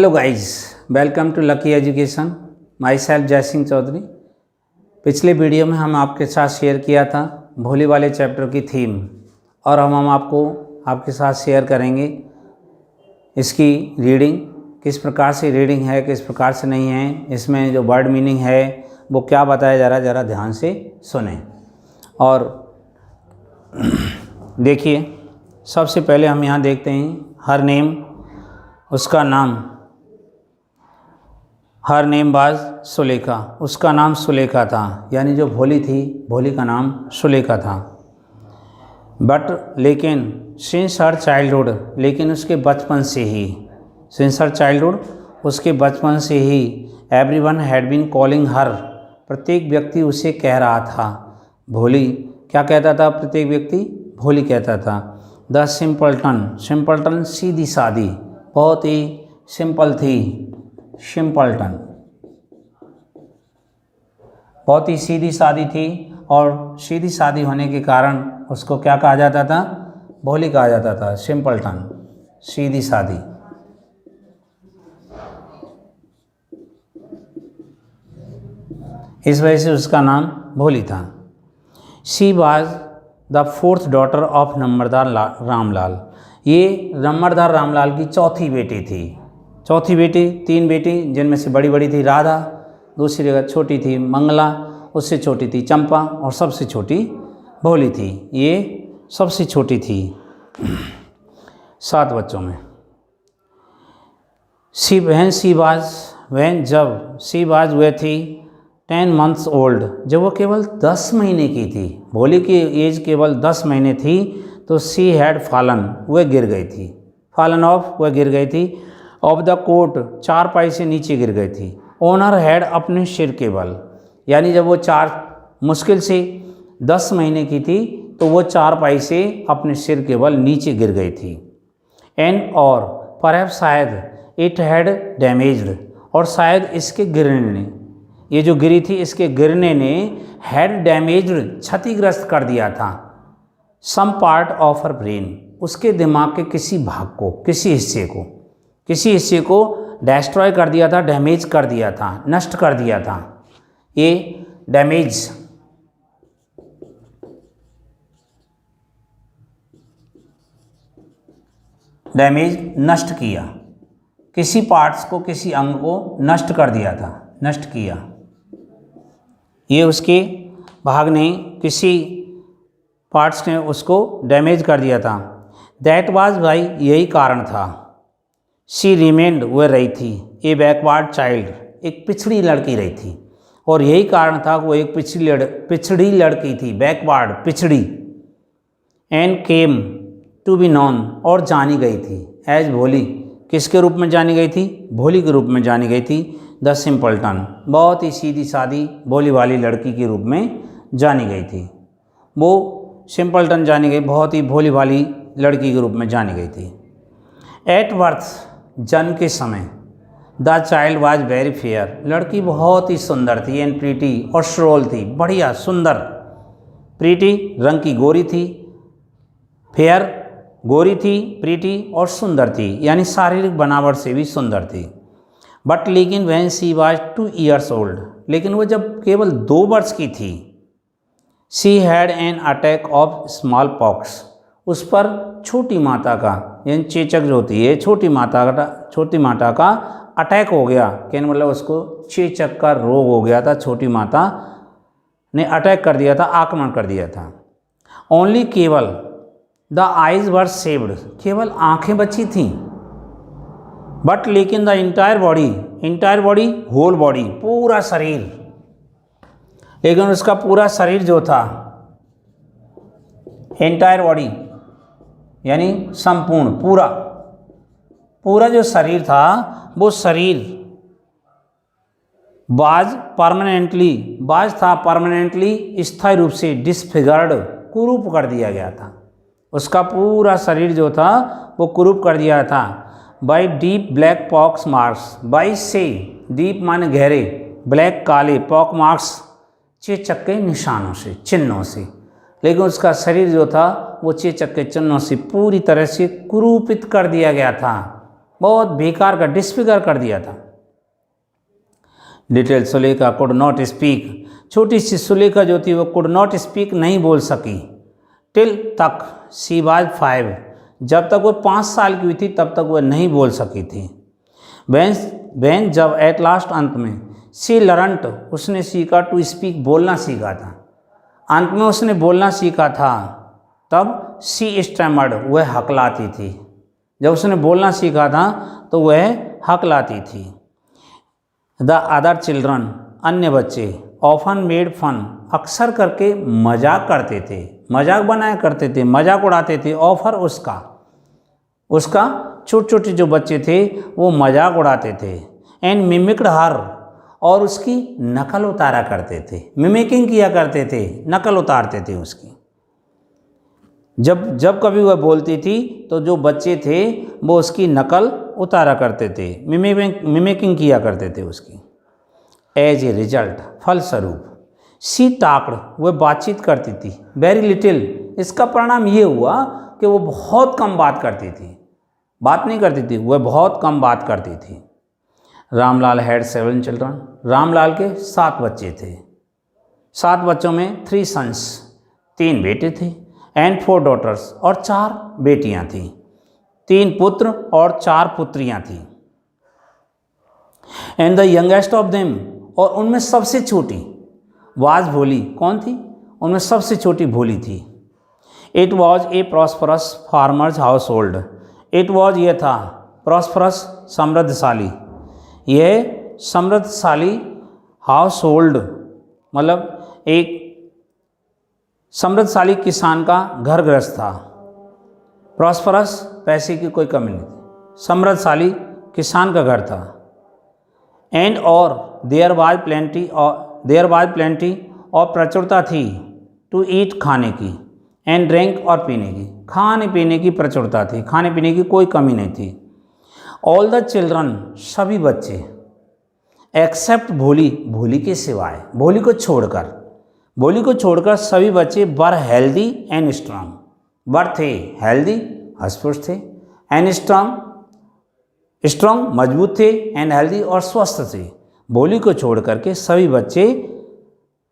Hello guys, welcome to Lucky Education. Myself Jai Singh Chaudhary. पिछले video में हम आपके साथ शेयर किया था भोली वाले चैप्टर की थीम, और हम आपको आपके साथ शेयर करेंगे इसकी रीडिंग, किस प्रकार से रीडिंग है, किस प्रकार से नहीं है, इसमें जो वर्ड मीनिंग है वो क्या बताया जा रहा है, ज़रा ध्यान से सुने। और देखिए, सबसे पहले हम यहाँ देखते हैं हर नेम, उसका नाम, हर नेम बाज सुलेखा, उसका नाम सुलेखा था, यानी जो भोली थी, भोली का नाम सुलेखा था। बट लेकिन सिंस हर चाइल्डहुड, लेकिन उसके बचपन से ही, सिंस हर चाइल्डहुड, उसके बचपन से ही, everyone had been calling her, प्रत्येक व्यक्ति उसे कह रहा था भोली। क्या कहता था प्रत्येक व्यक्ति? भोली कहता था। द सिंपलटन, सिंपलटन सीधी सादी, बहुत ही सिंपल थी, सिंपलटन बहुत ही सीधी सादी थी, और सीधी सादी होने के कारण उसको क्या कहा जाता था? भोली कहा जाता था। सिंपलटन, सीधी सादी। इस वजह से उसका नाम भोली था। She was the fourth daughter of Numberdar Ramlal, ये नंबरदार रामलाल की चौथी बेटी थी। चौथी बेटी, तीन बेटी, जिनमें से बड़ी बड़ी थी राधा, दूसरी जगह छोटी थी मंगला, उससे छोटी थी चंपा, और सबसे छोटी भोली थी। ये सबसे छोटी थी 7 बच्चों में। जब सी बाज हुए थी 10 months ओल्ड, जब वो केवल 10 महीने की थी, भोली की एज केवल 10 महीने थी, तो सी हैड फॉलन, वह गिर गई थी। फॉलन ऑफ, वह गिर गई थी। ऑफ द कोट, 4 पाई से नीचे गिर गई थी। ऑनर हैड, अपने सिर के बल, यानी जब वो मुश्किल से 10 महीने की थी, तो वो 4 पाई से अपने सिर के बल नीचे गिर गई थी। एंड और परहैप्स, शायद, इट हैड डैमेज्ड, और शायद इसके गिरने ने, ये जो गिरी थी इसके गिरने ने, हैड डैमेज्ड, क्षतिग्रस्त कर दिया था, some part of her brain, उसके दिमाग के किसी भाग को, किसी हिस्से को डिस्ट्रॉय कर दिया था, डैमेज कर दिया था, नष्ट कर दिया था। ये डैमेज, नष्ट किया, किसी पार्ट्स को, किसी अंग को नष्ट कर दिया था, नष्ट किया। ये उसके भाग ने, किसी पार्ट्स ने उसको डैमेज कर दिया था। दैट वाज वाई, यही कारण था। शी रिमेंड, वह रही थी, ए बैकवर्ड चाइल्ड, एक पिछड़ी लड़की रही थी, और यही कारण था कि वो एक पिछड़ी लड़की थी, बैकवर्ड, पिछड़ी। And came to be known, और जानी गई थी एज भोली, किसके रूप में जानी गई थी? भोली के रूप में जानी गई थी। द सिंपलटन, बहुत ही सीधी सादी भोली वाली लड़की के रूप में जानी गई थी। वो सिंपलटन जानी गई, बहुत ही भोली वाली लड़की के रूप में जानी गई थी। एट बर्थ, जन्म के समय, the child was very fair, लड़की बहुत ही सुंदर थी, एंड प्रीटी, और श्रोल थी, बढ़िया सुंदर। प्रीटी, रंग की गोरी थी, फेयर, गोरी थी, प्रीटी, और सुंदर थी, यानी शारीरिक बनावट से भी सुंदर थी। बट लेकिन when she was 2 years old, लेकिन वो जब केवल 2 वर्ष की थी, she had an attack of small pox, उस पर छोटी माता का, यानी चेचक जो होती है, छोटी माता का अटैक हो गया। कहने मतलब उसको चेचक का रोग हो गया था, छोटी माता ने अटैक कर दिया था, आक्रमण कर दिया था। ओनली, केवल, द आइज वर सेव्ड, केवल आंखें बची थीं। बट लेकिन the entire body, whole body, पूरा शरीर, लेकिन उसका पूरा शरीर जो था, एंटायर बॉडी यानी संपूर्ण, पूरा जो शरीर था, वो शरीर बाज था परमानेंटली, स्थायी रूप से, डिसफिगर्ड, कुरूप कर दिया गया था। उसका पूरा शरीर जो था वो कुरूप कर दिया था। By deep black pox marks, by से, डीप माने गहरे, ब्लैक काले, पॉक मार्क्स चेचक के निशानों से, चिन्हों से, लेकिन उसका शरीर जो था वो चेचक के चिन्हों से पूरी तरह से कुरूपित कर दिया गया था। बहुत बेकार का डिस्फिगर कर दिया था। Little Sulekha could not speak, छोटी सी सुलेखा जो थी वो कुड नॉट स्पीक, नहीं बोल सकी। टिल तक शी वाज 5, जब तक वो 5 साल की हुई थी तब तक वह नहीं बोल सकी थी। वेन जब एट लास्ट अंत में, शी लर्नट उसने सीखा, टू स्पीक बोलना सीखा था, अंत में उसने बोलना सीखा था, तब शी स्टैमर्ड वह हकलाती थी। जब उसने बोलना सीखा था तो वह हकलाती थी। द अदर चिल्ड्रन अन्य बच्चे, ऑफन मेड फन अक्सर करके मजाक करते थे, मजाक बनाया करते थे, मजाक उड़ाते थे, ऑफर उसका छोटे छोटे जो बच्चे थे वो मजाक उड़ाते थे। एंड मिमिक्ड हर और उसकी नकल उतारा करते थे, मिमिकिंग किया करते थे, नकल उतारते थे उसकी। जब कभी वह बोलती थी तो जो बच्चे थे वो उसकी नकल उतारा करते थे, मिमिकिंग किया करते थे उसकी। एज ए रिजल्ट फलस्वरूप, शी टाक्ड वह बातचीत करती थी, वेरी लिटिल, इसका परिणाम ये हुआ कि वो बहुत कम बात करती थी, बात नहीं करती थी, वह बहुत कम बात करती थी। रामलाल हैड 7 चिल्ड्रन, रामलाल के 7 बच्चे थे। 7 बच्चों में 3 सन्स 3 बेटे थे, एंड 4 डॉटर्स और 4 बेटियां थीं, 3 पुत्र और 4 पुत्रियां थीं। And the youngest of them और उनमें सबसे छोटी वाज भोली, कौन थी? उनमें सबसे छोटी भोली थी। It was a prosperous farmers house hold, it was ये था, प्रॉस्परस समृद्धशाली, यह समृद्धशाली हाउस होल्ड मतलब एक समृद्धशाली किसान का घर गृहस्थ था। प्रॉस्परस पैसे की कोई कमी नहीं थी, समृद्धशाली किसान का घर था। एंड और देयर वाज प्लेंटी और प्रचुरता थी, टू ईट खाने की, एंड ड्रिंक और पीने की, खाने पीने की प्रचुरता थी, खाने पीने की कोई कमी नहीं थी। ऑल द चिल्ड्रन सभी बच्चे, एक्सेप्ट भोली, भोली के सिवाय, भोली को छोड़कर सभी बच्चे वर हेल्दी एंड स्ट्रांग, वर थे हेल्दी हष्ट-पुष्ट थे, एंड स्ट्रांग मजबूत थे, एंड हेल्दी और स्वस्थ थे। भोली को छोड़ करके सभी बच्चे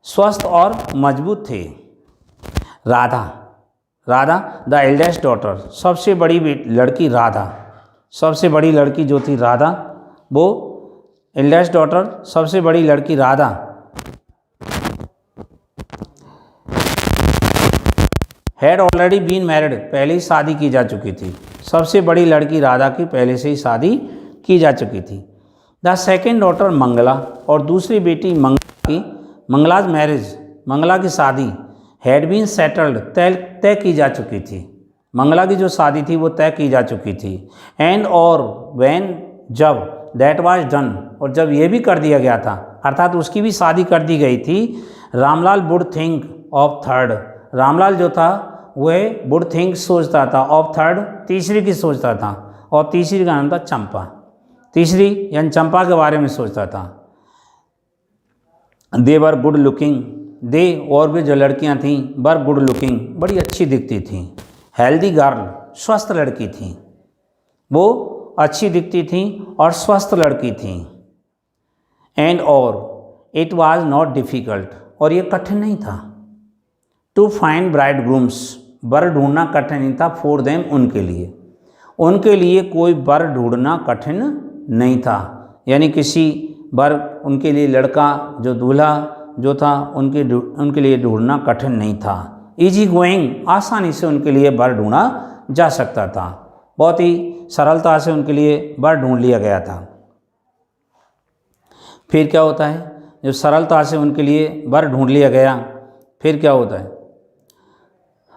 स्वस्थ और मजबूत थे। राधा द एल्डेस्ट डॉटर सबसे बड़ी लड़की राधा, सबसे बड़ी लड़की जो थी राधा, वो एल्डेस्ट डॉटर सबसे बड़ी लड़की Radha had already been married पहले ही शादी की जा चुकी थी, सबसे बड़ी लड़की राधा की पहले से ही शादी की जा चुकी थी। द सेकेंड डॉटर मंगला और दूसरी बेटी मंगलाज मैरिज, मंगला की शादी हैड बीन सेटल्ड तय की जा चुकी थी, मंगला की जो शादी थी वो तय की जा चुकी थी। एंड और व्हेन जब दैट वाज डन और जब ये भी कर दिया गया था, अर्थात उसकी भी शादी कर दी गई थी, Ramlal would think of third, Ramlal जो था वह वुड थिंक सोचता था, ऑफ थर्ड तीसरी की सोचता था, और तीसरी का नाम था चंपा, तीसरी यानी चंपा के बारे में सोचता था। दे वर गुड लुकिंग, दे और भी जो लड़कियां थीं वर गुड लुकिंग बड़ी अच्छी दिखती थीं, हेल्दी गर्ल स्वस्थ लड़की थीं, वो अच्छी दिखती थीं और स्वस्थ लड़की थीं। एंड और इट वाज नॉट डिफ़िकल्ट और ये कठिन नहीं था, टू फाइंड ब्राइड ग्रूम्स वर ढूंढना कठिन नहीं था, फॉर देम उनके लिए कोई वर ढूंढना कठिन नहीं था, यानी किसी वर उनके लिए लड़का जो दूल्हा जो था उनके लिए ढूंढना कठिन नहीं था। इजी गोइंग आसानी से उनके लिए वर ढूंढा जा सकता था, बहुत ही सरलता से उनके लिए वर ढूंढ लिया गया था। फिर क्या होता है, जब सरलता से उनके लिए वर ढूंढ लिया गया फिर क्या होता है,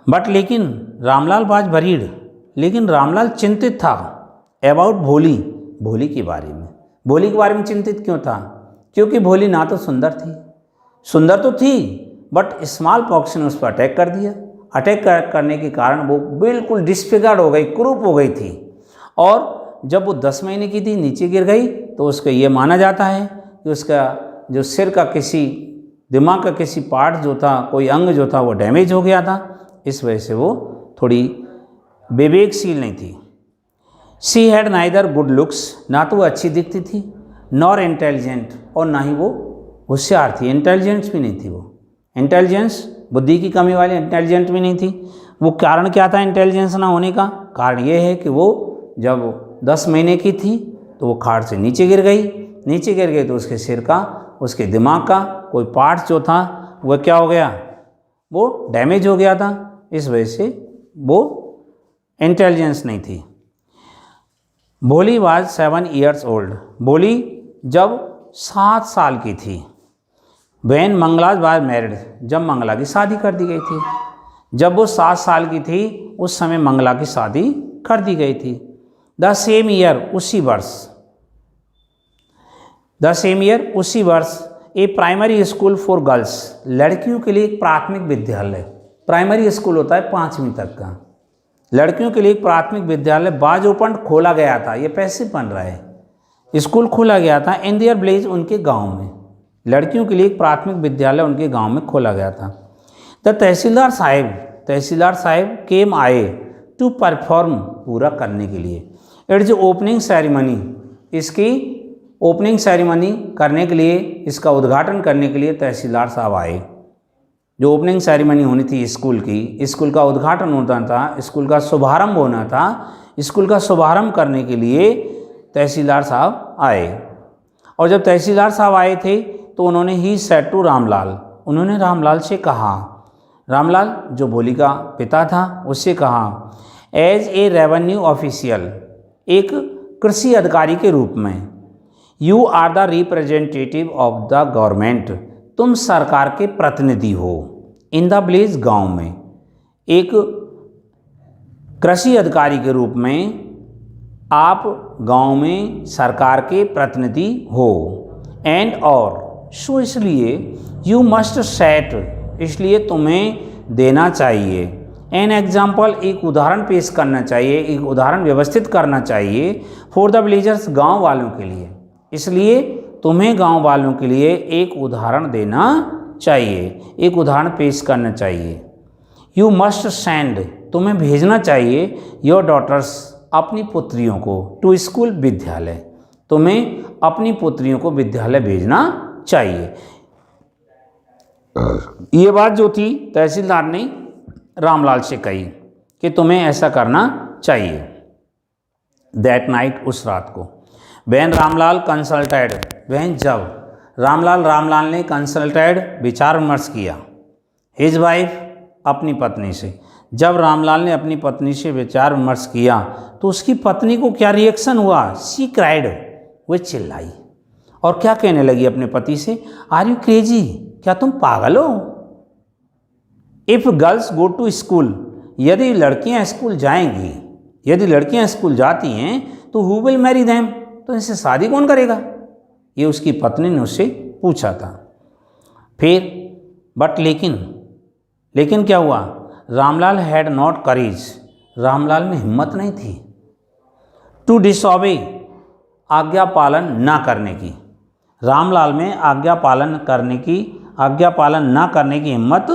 बट लेकिन रामलाल वाज वरीड, लेकिन रामलाल चिंतित था, अबाउट भोली के बारे में। भोली के बारे में चिंतित क्यों था? क्योंकि भोली ना तो सुंदर तो थी बट स्मॉल पॉक्स ने उस पर अटैक कर दिया, अटैक करने के कारण वो बिल्कुल डिस्फिगर्ड हो गई, कुरूप हो गई थी, और जब वो 10 महीने की थी नीचे गिर गई तो उसका ये माना जाता है कि उसका जो सिर का किसी दिमाग का किसी पार्ट जो था, कोई अंग जो था वो डैमेज हो गया था, इस वजह से वो थोड़ी विवेकशील नहीं थी। She had neither good looks, ना तो वो अच्छी दिखती थी, नॉर इंटेलिजेंट, और ना ही वो होशियार थी। इंटेलिजेंट भी नहीं थी वो, इंटेलिजेंस बुद्धि की कमी वाली, इंटेलिजेंट भी नहीं थी। वो कारण क्या था इंटेलिजेंस ना होने का? कारण ये है कि वो जब 10 महीने की थी तो वो खाट से नीचे गिर गई, नीचे गिर गई तो उसके सिर का, उसके दिमाग का कोई पार्ट जो था वह क्या हो गया, वो डैमेज हो गया था। इस वजह से वो इंटेलिजेंस नहीं थी। भोली वाज 7 years old, भोली जब 7 साल की थी। वैन मंगला वाज मैरिड, जब मंगला की शादी कर दी गई थी। जब वो 7 साल की थी उस समय मंगला की शादी कर दी गई थी। द सेम ईयर, उसी वर्ष, द सेम ईयर उसी वर्ष, ए प्राइमरी स्कूल फॉर गर्ल्स, लड़कियों के लिए एक प्राथमिक विद्यालय, प्राइमरी स्कूल होता है 5वीं तक का, लड़कियों के लिए एक प्राथमिक विद्यालय बाज ओपन खोला गया था। ये पैसे बन रहा है, स्कूल खोला गया था इन देयर विलेज, उनके गांव में, लड़कियों के लिए एक प्राथमिक विद्यालय उनके गांव में खोला गया था। द तहसीलदार साहिब केम आए टू परफॉर्म, पूरा करने के लिए, इट्स ओपनिंग सेरेमनी, इसकी ओपनिंग सेरेमनी करने के लिए, इसका उद्घाटन करने के लिए तहसीलदार साहब आए। जो ओपनिंग सेरेमनी होनी थी स्कूल की, स्कूल का उद्घाटन होना था, स्कूल का शुभारंभ होना था, स्कूल का शुभारंभ करने के लिए तहसीलदार साहब आए। और जब तहसीलदार साहब आए थे तो उन्होंने ही सेड टू रामलाल, उन्होंने रामलाल से कहा, रामलाल जो भोली का पिता था उससे कहा, एज ए रेवेन्यू ऑफिशियल, एक कृषि अधिकारी के रूप में, you are the representative of the government, तुम सरकार के प्रतिनिधि हो, इन द विलेज, गांव में, एक कृषि अधिकारी के रूप में आप गांव में सरकार के प्रतिनिधि हो। एंड और सो, इसलिए यू मस्ट सेट, इसलिए तुम्हें देना चाहिए, एन एग्जाम्पल, एक उदाहरण पेश करना चाहिए, एक उदाहरण व्यवस्थित करना चाहिए, फॉर द विलेजर्स, गांव वालों के लिए, इसलिए तुम्हें गांव वालों के लिए एक उदाहरण देना चाहिए, एक उदाहरण पेश करना चाहिए। यू मस्ट सेंड, तुम्हें भेजना चाहिए, योर डॉटर्स, अपनी पुत्रियों को, टू स्कूल, विद्यालय, तुम्हें अपनी पुत्रियों को विद्यालय भेजना चाहिए। ये बात जो थी तहसीलदार ने रामलाल से कही कि तुम्हें ऐसा करना चाहिए। दैट नाइट, उस रात को, वैन रामलाल कंसल्टेड, वैन जब रामलाल ने कंसल्टेड, विचार विमर्श किया, हिज वाइफ, अपनी पत्नी से, जब रामलाल ने अपनी पत्नी से विचार विमर्श किया तो उसकी पत्नी को क्या रिएक्शन हुआ, शी क्राइड, वो चिल्लाई और क्या कहने लगी अपने पति से, आर यू क्रेजी, क्या तुम पागल हो, if girls go to school, यदि लड़कियां स्कूल जाएंगी, यदि लड़कियां स्कूल जाती हैं तो हु विल मैरी देम, तो इनसे शादी कौन करेगा, ये उसकी पत्नी ने उससे पूछा था। फिर बट लेकिन क्या हुआ, रामलाल हैड नॉट करेज, रामलाल में हिम्मत नहीं थी, टू डिसऑबे, आज्ञा पालन ना करने की, रामलाल में आज्ञा पालन ना करने की हिम्मत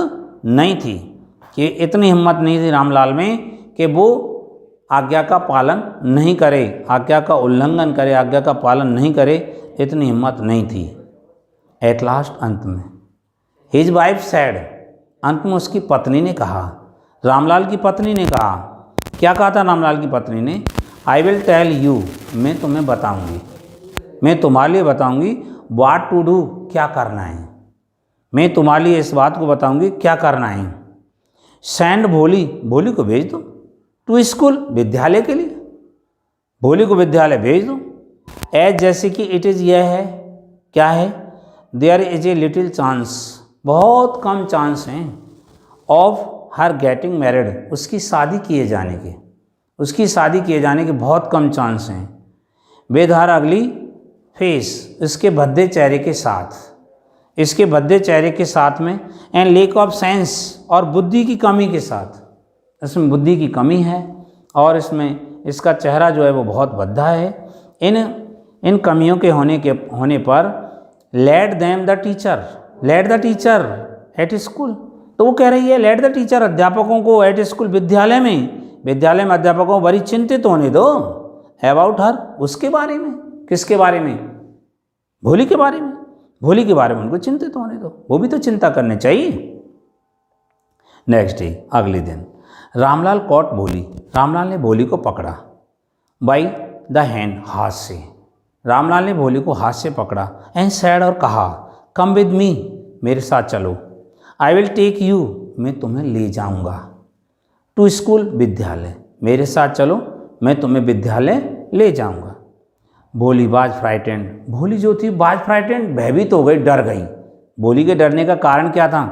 नहीं थी, कि इतनी हिम्मत नहीं थी रामलाल में कि वो आज्ञा का पालन नहीं करे, आज्ञा का उल्लंघन करे, आज्ञा का पालन नहीं करे, इतनी हिम्मत नहीं थी। एट लास्ट, अंत में, हिज वाइफ सैड, अंत में उसकी पत्नी ने कहा, रामलाल की पत्नी ने कहा, क्या कहा था रामलाल की पत्नी ने, आई विल टेल यू, मैं तुम्हें बताऊंगी, मैं तुम्हारे लिए बताऊंगी, व्हाट टू डू, क्या करना है, मैं तुम्हारे लिए इस बात को बताऊंगी क्या करना है। सेंड भोली, भोली को भेज दो, टू स्कूल, विद्यालय के लिए, भोली को विद्यालय भेज दो। एज, जैसे कि इट इज़, यह है, क्या है, there is a little chance, बहुत कम चांस हैं, ऑफ हर गेटिंग मैरिड, उसकी शादी किए जाने के, उसकी शादी किए जाने के बहुत कम चांस हैं। विद हर अगली फेस, इसके भद्दे चेहरे के साथ, इसके भद्दे चेहरे के साथ में, एंड लेक ऑफ सेंस, और बुद्धि की कमी के साथ, इसमें बुद्धि की कमी है और इसमें इसका चेहरा जो है वो बहुत भद्दा है। इन कमियों के होने पर let them the teacher, let the teacher at school, तो वो कह रही है लेट द टीचर, अध्यापकों को एट स्कूल, विद्यालय में अध्यापकों को बड़ी चिंतित होने दो, अबाउट हर, उसके बारे में। किसके बारे में? भोली के बारे में। भोली के बारे में उनको चिंतित होने दो, वो भी तो चिंता करनी चाहिए। नेक्स्ट डे, अगले दिन, रामलाल कॉट भोली, रामलाल ने भोली को पकड़ा। बाई द हैंड, हाथ से। रामलाल ने भोली को हाथ से पकड़ा। एंड सैड, और कहा, कम विद मी, मेरे साथ चलो। आई विल टेक यू, मैं तुम्हें ले जाऊंगा। टू स्कूल, विद्यालय, मेरे साथ चलो, मैं तुम्हें विद्यालय ले जाऊंगा। भोली बाज फ्राइटेंड, भोली जो थी बाज फ्राइटेंड, भयभीत हो गई, डर गई। भोली के डरने का कारण क्या था?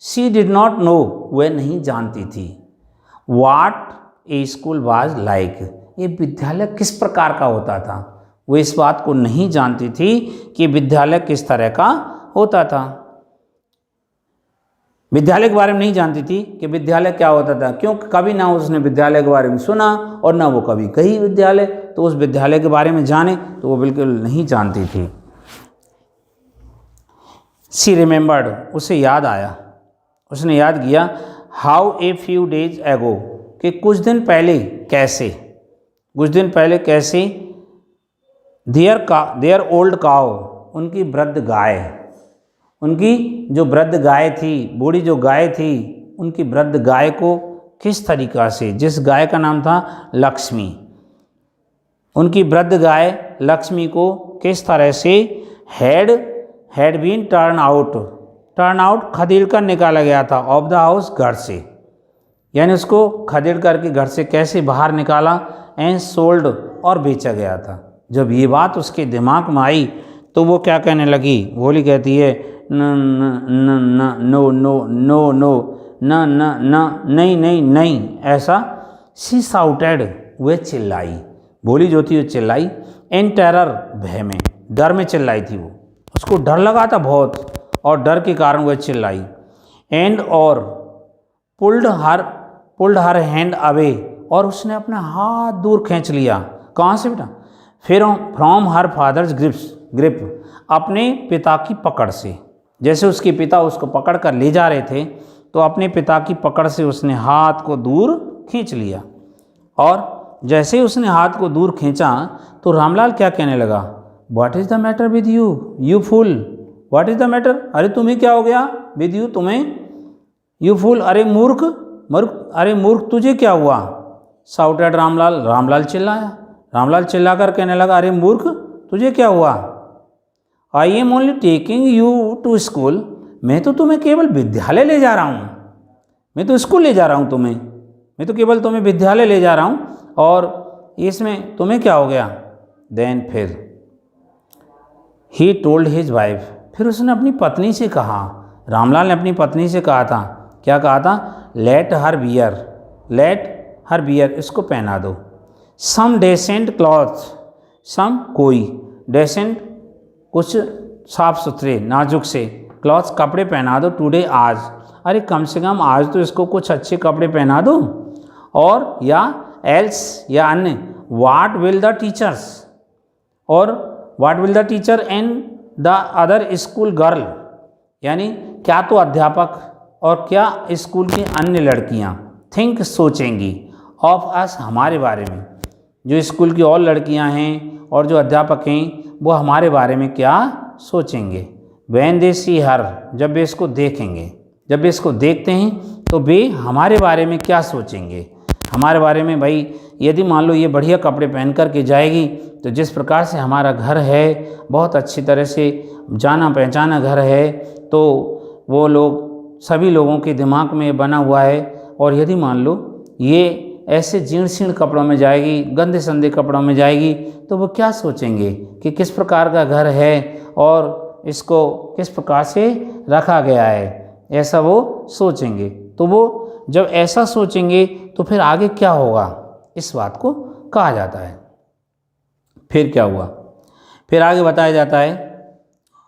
शी डिड नॉट नो, वह नहीं जानती थी। वाट ए स्कूल वाज लाइक, ये विद्यालय किस प्रकार का होता था। वो इस बात को नहीं जानती थी कि विद्यालय किस तरह का होता था। विद्यालय के बारे में नहीं जानती थी कि विद्यालय क्या होता था, क्योंकि कभी ना उसने विद्यालय के बारे में सुना और ना वो कभी गई विद्यालय, तो उस विद्यालय के बारे में जाने तो वो बिल्कुल नहीं जानती थी। शी रिमेंबर्ड, उसे याद आया, उसने याद किया, हाउ ए फ्यू डेज एगो, कि कुछ दिन पहले कैसे, कुछ दिन पहले कैसे, देयर ओल्ड काउ, उनकी वृद्ध गाय, उनकी जो वृद्ध गाय थी, बूढ़ी जो गाय थी, उनकी वृद्ध गाय को किस तरीक़ा से, जिस गाय का नाम था लक्ष्मी, उनकी वृद्ध गाय लक्ष्मी को किस तरह से हैड बीन टर्न आउट खदेड़ कर निकाला गया था, ऑफ द हाउस, घर से, यानी उसको खदेड़ करके घर से कैसे बाहर निकाला, एंड सोल्ड, और बेचा गया था। जब ये बात उसके दिमाग में आई तो वो क्या कहने लगी? भोली कहती है, न नो नो नो नो, न न न, नहीं नहीं नहीं, ऐसा। शी साउटेड, वह चिल्लाई, भोली जो थी वो चिल्लाई। इन टेरर, भय में, डर में चिल्लाई थी वो, उसको डर लगा था बहुत, और डर के कारण वह चिल्लाई। एंड, और पुल्ड हर हैंड अवे, और उसने अपना हाथ दूर खींच लिया। कहाँ से बेटा? फिर फ्रॉम हर फादर्स ग्रिप, अपने पिता की पकड़ से। जैसे उसके पिता उसको पकड़ कर ले जा रहे थे, तो अपने पिता की पकड़ से उसने हाथ को दूर खींच लिया। और जैसे उसने हाथ को दूर खींचा तो रामलाल क्या कहने लगा? What is the matter with you, you fool, what is the matter, अरे तुम्हें क्या हो गया, विद यू, तुम्हें, यू फूल, अरे मूर्ख, अरे मूर्ख, तुझे क्या हुआ। साउटेड रामलाल, रामलाल चिल्लाया, रामलाल चिल्लाकर कहने लगा, अरे मूर्ख, तुझे क्या हुआ। I am only taking you to school, मैं तो तुम्हें केवल विद्यालय ले जा रहा हूँ, मैं तो स्कूल ले जा रहा हूँ तुम्हें, मैं तो केवल तुम्हें विद्यालय ले जा रहा हूँ, और इसमें तुम्हें क्या हो गया। देन, फिर ही टोल्ड हिज वाइफ, फिर उसने अपनी पत्नी से कहा, रामलाल ने अपनी पत्नी से कहा था, क्या कहा था? लेट हर बियर, इसको पहना दो। सम डेसेंट क्लॉथ्स, सम, कोई, डेसेंट, कुछ साफ सुथरे नाजुक से, क्लॉथ्स, कपड़े पहना दो, टुडे, आज, अरे कम से कम आज तो इसको कुछ अच्छे कपड़े पहना दो। और या एल्स, या अन्य, व्हाट विल द टीचर्स, और what will the teacher and the other school girl, यानी क्या तो अध्यापक और क्या स्कूल की अन्य लड़कियां थिंक, सोचेंगी, ऑफ अस, हमारे बारे में, जो स्कूल की और लड़कियां हैं और जो अध्यापक हैं वो हमारे बारे में क्या सोचेंगे। व्हेन दे सी हर, जब वे इसको देखेंगे, जब वे इसको देखते हैं तो वे हमारे बारे में क्या सोचेंगे, हमारे बारे में। भाई यदि मान लो ये बढ़िया कपड़े पहन कर के जाएगी तो जिस प्रकार से हमारा घर है, बहुत अच्छी तरह से जाना पहचाना घर है, तो वो लोग, सभी लोगों के दिमाग में बना हुआ है। और यदि मान लो ये ऐसे जीर्ण शीर्ण कपड़ों में जाएगी, गंदे संदे कपड़ों में जाएगी, तो वो क्या सोचेंगे कि किस प्रकार का घर है और इसको किस प्रकार से रखा गया है, ऐसा वो सोचेंगे। तो वो जब ऐसा सोचेंगे तो फिर आगे क्या होगा, इस बात को कहा जाता है। फिर क्या हुआ? फिर आगे बताया जाता है,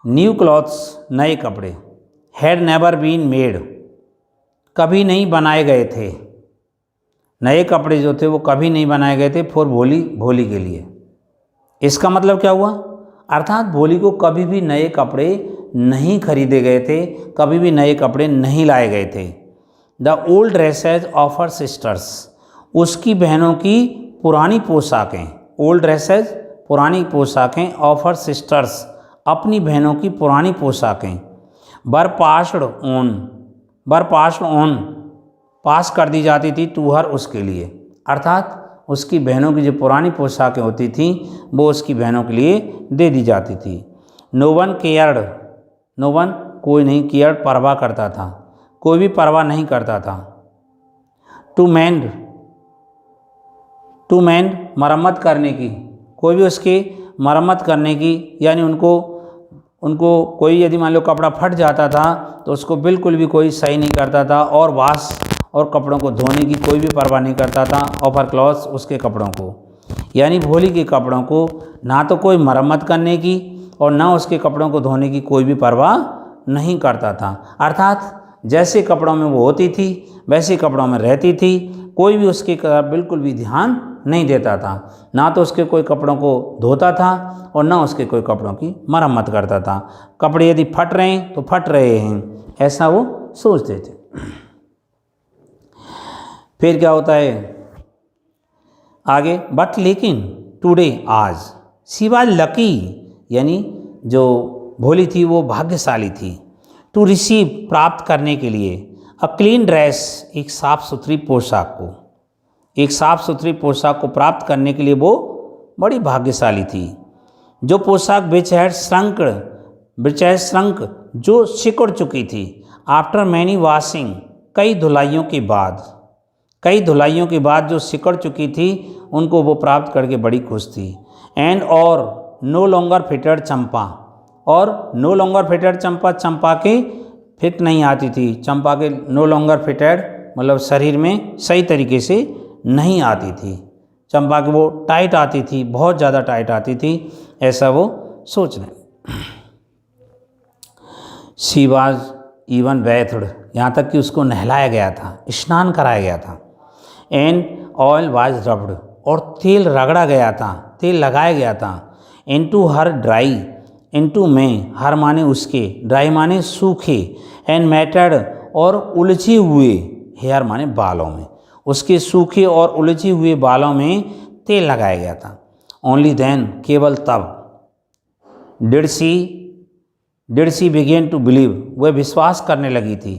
न्यू क्लॉथ्स, नए कपड़े, हैड नेवर बीन मेड, कभी नहीं बनाए गए थे, नए कपड़े जो थे वो कभी नहीं बनाए गए थे, फॉर भोली के लिए। इसका मतलब क्या हुआ? अर्थात भोली को कभी भी नए कपड़े नहीं खरीदे गए थे, कभी भी नए कपड़े नहीं लाए गए थे। The old dresses of her sisters, उसकी बहनों की पुरानी पोशाकें, ओल्ड ड्रेसेज पुरानी पोशाकें, ऑफ हर सिस्टर्स अपनी बहनों की पुरानी पोशाकें, वर पास्ड ऑन पास कर दी जाती थी टू हर उसके लिए, अर्थात उसकी बहनों की जो पुरानी पोशाकें होती थीं वो उसकी बहनों के लिए दे दी जाती थी। No one cared, no one कोई नहीं, केयर्ड परवाह करता था, कोई भी परवाह नहीं करता था। टू मेंड मरम्मत करने की, कोई भी उसकी मरम्मत करने की, यानी उनको कोई यदि मान लो कपड़ा फट जाता था तो उसको बिल्कुल भी कोई सही नहीं करता था, और वाश और कपड़ों को धोने की कोई भी परवाह नहीं करता था। ऑफर क्लॉथ्स उसके कपड़ों को, यानी भोली के कपड़ों को ना तो कोई मरम्मत करने की और ना उसके कपड़ों को धोने की कोई भी परवाह नहीं करता था, अर्थात जैसे कपड़ों में वो होती थी वैसे कपड़ों में रहती थी, कोई भी उसके तरफ बिल्कुल भी ध्यान नहीं देता था, ना तो उसके कोई कपड़ों को धोता था और ना उसके कोई कपड़ों की मरम्मत करता था। कपड़े यदि फट रहे हैं तो फट रहे हैं, ऐसा वो सोचते थे। फिर क्या होता है आगे, बट लेकिन टुडे आज, शी वाज लकी, यानी जो भोली थी वो भाग्यशाली थी, टू रिसीव प्राप्त करने के लिए, अ क्लीन ड्रेस एक साफ सुथरी पोशाक को, एक साफ सुथरी पोशाक को प्राप्त करने के लिए वो बड़ी भाग्यशाली थी। जो पोशाक विच हैड श्रंक जो सिकुड़ चुकी थी, आफ्टर मैनी वॉशिंग कई धुलाइयों के बाद जो सिकुड़ चुकी थी उनको वो प्राप्त करके बड़ी खुश थी। एंड और नो लॉन्गर फिटेड चंपा, और नो लॉन्गर फिटेड चंपा, चंपा के फिट नहीं आती थी, चंपा के नो लॉन्गर फिटेड मतलब शरीर में सही तरीके से नहीं आती थी, चंपा की वो टाइट आती थी, बहुत ज़्यादा टाइट आती थी, ऐसा वो सोच रहे। शी वाज इवन बैथड, यहाँ तक कि उसको नहलाया गया था, स्नान कराया गया था। एंड ऑयल वाज रब्ड, और तेल रगड़ा गया था, तेल लगाया गया था। इनटू हर ड्राई, इनटू में, हर माने उसके, ड्राई माने सूखे, एंड मैटेड और उलझे हुए, हेयर माने बालों में, उसके सूखे और उलझे हुए बालों में तेल लगाया गया था। ओनली देन, केवल तब, did she begin to believe, वह विश्वास करने लगी थी,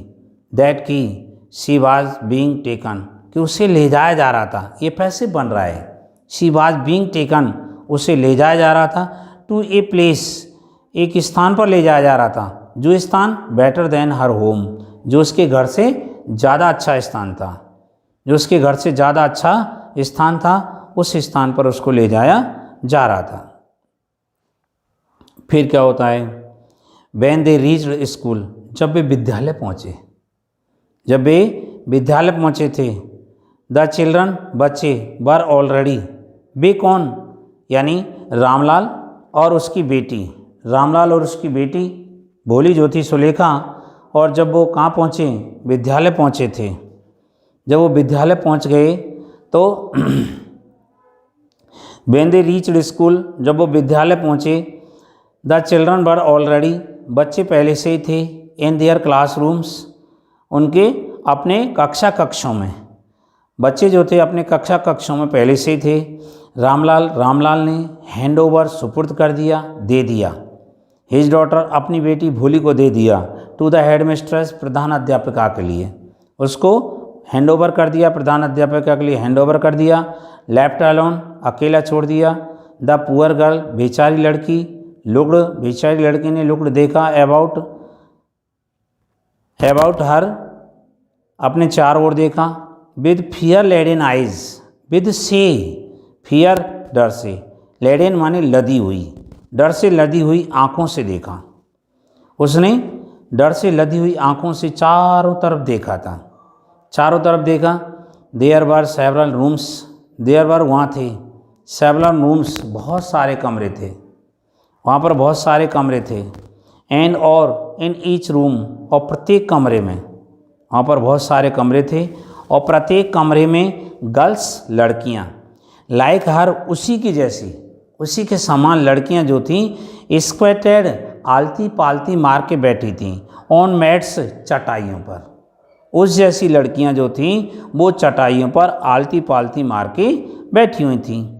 दैट की शी वाज बीइंग टेकन, कि उसे ले जाया जा रहा था, ये पैसे बन रहा है, शी वाज बीइंग टेकन, उसे ले जाया जा रहा था, टू ए प्लेस, एक स्थान पर ले जाया जा रहा था, जो स्थान बेटर देन हर होम, जो उसके घर से ज़्यादा अच्छा स्थान था, जो उसके घर से ज़्यादा अच्छा स्थान था, उस स्थान पर उसको ले जाया जा रहा था। फिर क्या होता है, व्हेन दे रीच्ड स्कूल, जब वे विद्यालय पहुँचे थे, द चिल्ड्रन, बच्चे, वर ऑलरेडी, वे कौन, यानी रामलाल और उसकी बेटी, रामलाल और उसकी बेटी भोली जो थी सुलेखा, और जब वो कहाँ पहुँचे, विद्यालय पहुँचे थे। जब वो विद्यालय पहुँच गए तो व्हेन दे रीच्ड स्कूल, जब वो विद्यालय पहुँचे, द चिल्ड्रन वर ऑलरेडी, बच्चे पहले से ही थे, इन देयर क्लासरूम्स, उनके अपने कक्षों में, बच्चे जो थे अपने कक्षों में पहले से ही थे। रामलाल ने हैंड ओवर, सुपुर्द कर दिया, दे दिया, हिज डॉटर, अपनी बेटी भोली को दे दिया, टू द हेड मिस्ट्रेस, प्रधान अध्यापिका के लिए, उसको हैंड ओवर कर दिया, प्रधान अध्यापिका के लिए हैंड ओवर कर दिया। लेफ्ट अलोन, अकेला छोड़ दिया। द पुअर गर्ल, बेचारी लड़की, लुक्ड, बेचारी लड़की ने लुक्ड देखा, अबाउट हर, अपने चार ओर देखा। With fear laden eyes, with से, फियर डर से, लेडन माने लदी हुई, डर से लदी हुई आँखों से देखा, उसने डर से लदी हुई आँखों से चारों तरफ देखा था, चारों तरफ देखा। There were several rooms, there were वहाँ थे, सेवरल रूम्स, बहुत सारे कमरे थे, वहाँ पर बहुत सारे कमरे थे। एंड और इन ईच रूम, और प्रत्येक कमरे में, वहाँ पर बहुत सारे कमरे थे और प्रत्येक कमरे में गर्ल्स, लड़कियाँ, लाइक हर, उसी की जैसी, उसी के समान लड़कियाँ जो थीं, स्क्वेटेड, आलती पालती मार के बैठी थीं, ऑन मैट्स, चटाइयों पर, उस जैसी लड़कियां जो थीं वो चटाइयों पर आलती पालती मार के बैठी हुई थीं।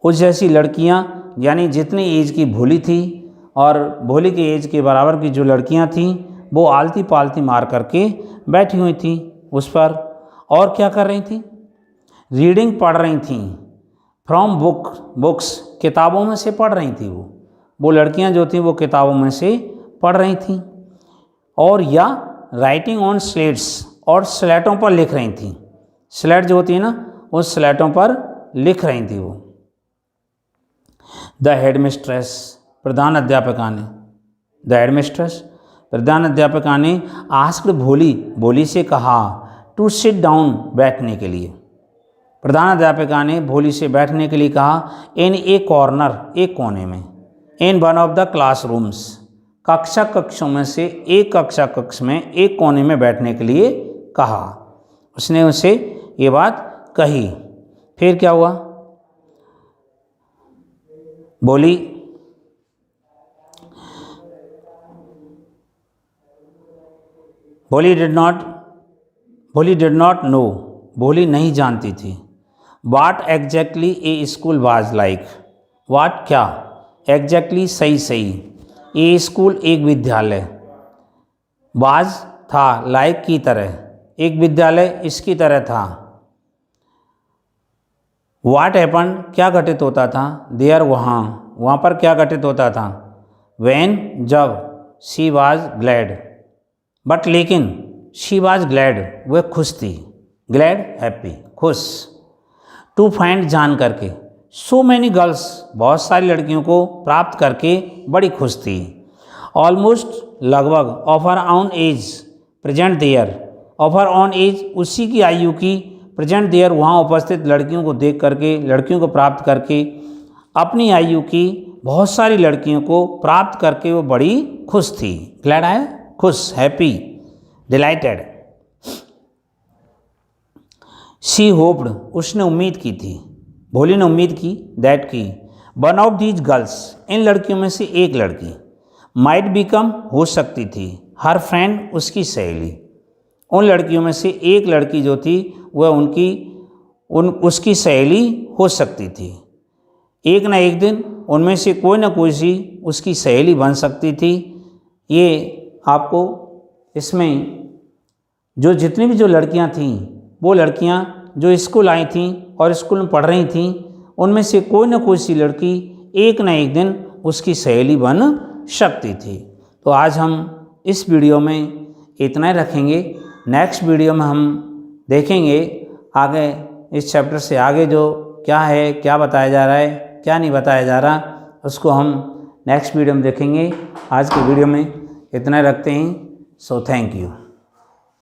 उस जैसी लड़कियां, यानी जितनी एज की भोली थी और भोली की एज के बराबर की जो लड़कियां थीं वो आलती पालती मार करके बैठी हुई थीं उस पर। और क्या कर रही थीं? रीडिंग पढ़ रही थीं फ्रॉम बुक्स, किताबों में से पढ़ रही थी वो लड़कियां जो थीं वो किताबों में से पढ़ रही थीं। और या राइटिंग ऑन स्लेट्स, और स्लेटों पर लिख रही थीं। स्लेट जो होती है ना, उस स्लेटों पर लिख रही थी वो। द हेडमिस्ट्रेस, प्रधान अध्यापिका ने, द हेडमिस्ट्रेस, प्रधान अध्यापिका ने आस्क्ड भोली से कहा टू सिट डाउन, बैठने के लिए। प्रधान अध्यापिका ने भोली से बैठने के लिए कहा इन ए कॉर्नर, एक कोने में, in one of the classrooms, कक्षों में से एक कक्ष में एक कोने में बैठने के लिए कहा। उसने उसे ये बात कही। फिर क्या हुआ? भोली डिड नॉट नो, भोली नहीं जानती थी। What exactly a school was like, what क्या, एग्जैक्टली सही, ए स्कूल एक विद्यालय, वाज था, लाइक की तरह, एक विद्यालय इसकी तरह था। वाट हैपन, क्या घटित होता था, देयर, वहाँ पर क्या घटित होता था, व्हेन, जब, शी वाज ग्लैड, बट लेकिन, शी वाज ग्लैड, वह खुश थी, ग्लैड हैप्पी, खुश, टू फाइंड, जान करके, सो मैनी गर्ल्स, बहुत सारी लड़कियों को प्राप्त करके बड़ी खुश थी। ऑलमोस्ट, लगभग, of her own age, present there, of her own age, उसी की आयु की, प्रेजेंट देयर, वहाँ उपस्थित लड़कियों को देख करके, लड़कियों को प्राप्त करके, अपनी आयु की बहुत सारी लड़कियों को प्राप्त करके वो बड़ी खुश थी। ग्लैड है खुश, हैप्पी, डिलाइटेड। शी होप्ड, उसने उम्मीद की थी, भोली ने उम्मीद की, दैट की, वन ऑफ दीज गर्ल्स, इन लड़कियों में से एक लड़की, माइट बिकम, हो सकती थी, हर फ्रेंड, उसकी सहेली, उन लड़कियों में से एक लड़की जो थी वह उसकी सहेली हो सकती थी। एक ना एक दिन उनमें से कोई ना कोई सी उसकी सहेली बन सकती थी। ये आपको इसमें जो जितनी भी जो लड़कियां थीं, वो लड़कियां जो स्कूल आई थीं और स्कूल में पढ़ रही थीं, उनमें से कोई ना कोई सी लड़की एक ना एक दिन उसकी सहेली बन सकती थी। तो आज हम इस वीडियो में इतना ही रखेंगे। नेक्स्ट वीडियो में हम देखेंगे आगे इस चैप्टर से आगे जो क्या है, क्या बताया जा रहा है, क्या नहीं बताया जा रहा, उसको हम नेक्स्ट वीडियो में देखेंगे। आज की वीडियो में इतना रखते हैं। So thank you.